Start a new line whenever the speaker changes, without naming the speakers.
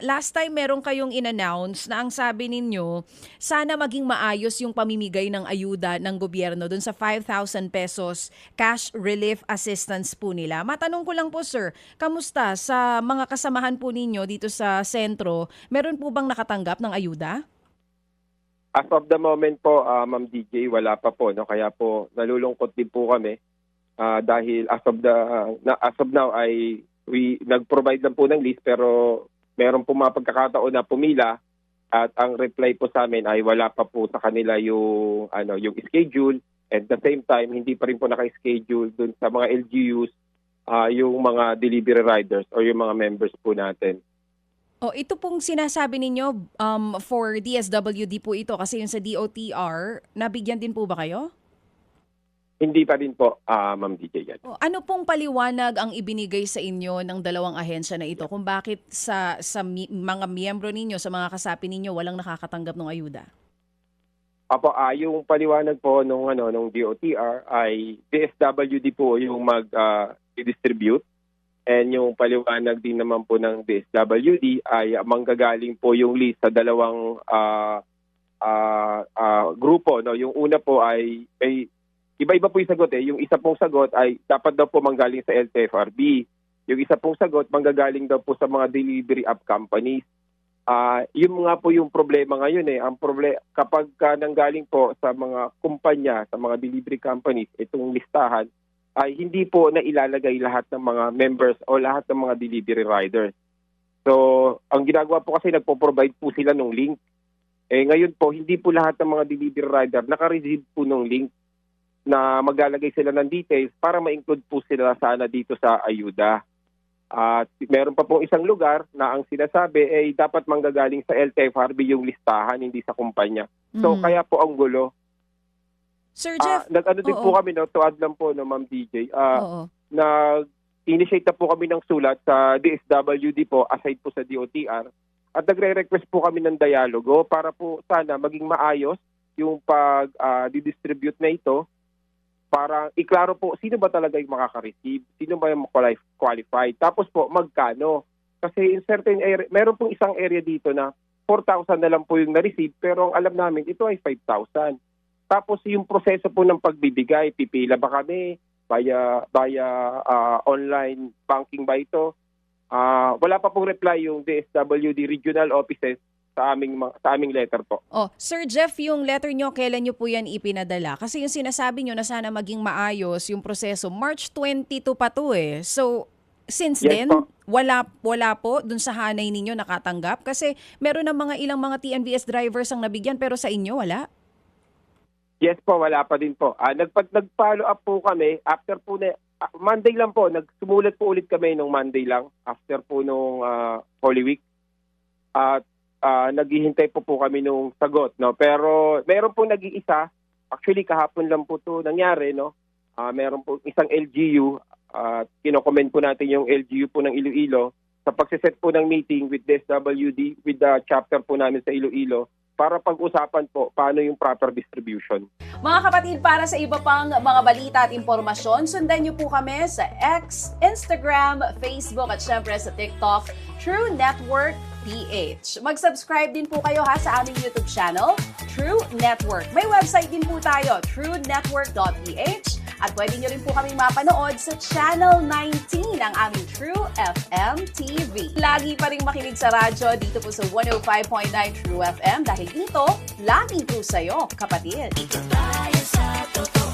last time meron kayong in-announce na ang sabi ninyo, sana maging maayos yung pamimigay ng ayuda ng gobyerno dun sa 5,000 pesos cash relief assistance po nila. Matanong ko lang po sir, kamusta sa mga kasamahan po ninyo dito sa sentro? Meron po bang nakatanggap ng ayuda?
As of the moment po, Ma'am DJ, wala pa po, no? Kaya po nalulungkot din po kami dahil as of now ay nag-provide lang po ng list pero meron po mga pagkakataon na pumila at ang reply po sa amin ay wala pa po sa kanila yung schedule, and at the same time hindi pa rin po naka-schedule dun sa mga LGUs yung mga delivery riders or yung mga members po natin.
Oh, ito pong sinasabi ninyo for DSWD po ito kasi yung sa DOTR, nabigyan din po ba kayo?
Hindi pa din po, Ma'am DJ yan.
Oh, ano pong paliwanag ang ibinigay sa inyo ng dalawang ahensya na ito kung bakit sa mga miyembro ninyo, sa mga kasapi ninyo, walang nakakatanggap ng ayuda?
Apo, yung paliwanag po nung DOTR ay DSWD po yung mag-distribute, and yung paliwanag din naman po ng DSWD ay manggagaling po yung list sa dalawang grupo, no. Yung una po ay iba-iba po yung sagot eh. Yung isa pong sagot ay dapat daw po manggaling sa LTFRB. Yung isa pong sagot manggagaling daw po sa mga delivery app companies. Yun nga po yung problema ngayon eh. Ang kapag nanggaling po sa mga kumpanya, sa mga delivery companies, itong listahan, ay hindi po na ilalagay lahat ng mga members o lahat ng mga delivery riders. So, ang ginagawa po kasi nagpo-provide po sila ng link. Ngayon po, hindi po lahat ng mga delivery rider naka-receive po ng link na maglalagay sila ng details para ma-include po sila sana dito sa ayuda. At meron pa pong isang lugar na ang sinasabi ay dapat manggagaling sa LTFRB yung listahan, hindi sa kumpanya. So kaya po ang gulo.
Sir Jeff,
nag-ano din po kami, no, to add lang po, no, Ma'am DJ, nag-initiate na po kami ng sulat sa DSWD po, aside po sa DOTR, at nagre-request po kami ng dialogo para po sana maging maayos yung pag-distribute na ito, para iklaro po sino ba talaga yung makaka-receive, sino ba yung qualified, tapos po magkano. Kasi in certain area, meron pong isang area dito na 4,000 na lang po yung na-receive, pero ang alam namin ito ay 5,000. Tapos yung proseso po ng pagbibigay, pipila ba kami via online banking ba ito? Wala pa pong reply yung DSWD regional offices sa aming letter po.
Oh, Sir Jeff, yung letter nyo, kailan nyo po yan ipinadala? Kasi yung sinasabi nyo na sana maging maayos yung proseso, March 22 pa to eh. So, since
Yes,
then,
po.
wala po dun sa hanay ninyo nakatanggap? Kasi meron ng ilang mga TNVS drivers ang nabigyan pero sa inyo wala?
Yes po, wala pa din po. Nag-follow up po kami after po Monday lang po, nagsumulat po ulit kami nung Monday lang after po nung Holy Week. At naghihintay po kami nung sagot, no. Pero meron po nag-iisa, actually kahapon lang po 'to nangyari, no. Meron po isang LGU, kino-comment po natin yung LGU po ng Iloilo sa pagse-set po ng meeting with DSWD, with the chapter po namin sa Iloilo, para pag-usapan po paano yung proper distribution.
Mga kapatid, para sa iba pang mga balita at impormasyon, sundan niyo po kami sa X, Instagram, Facebook at syempre sa TikTok, True Network PH. Mag-subscribe din po kayo sa aming YouTube channel, True Network. May website din po tayo, truenetwork.ph, at pwede niyo rin po kami mapanood sa Channel 19 ng aming True FM TV. Lagi pa rin makinig sa radyo dito po sa 105.9 True FM dahil ito, laging true sa'yo, kapatid.
Dito tayo sa totoo.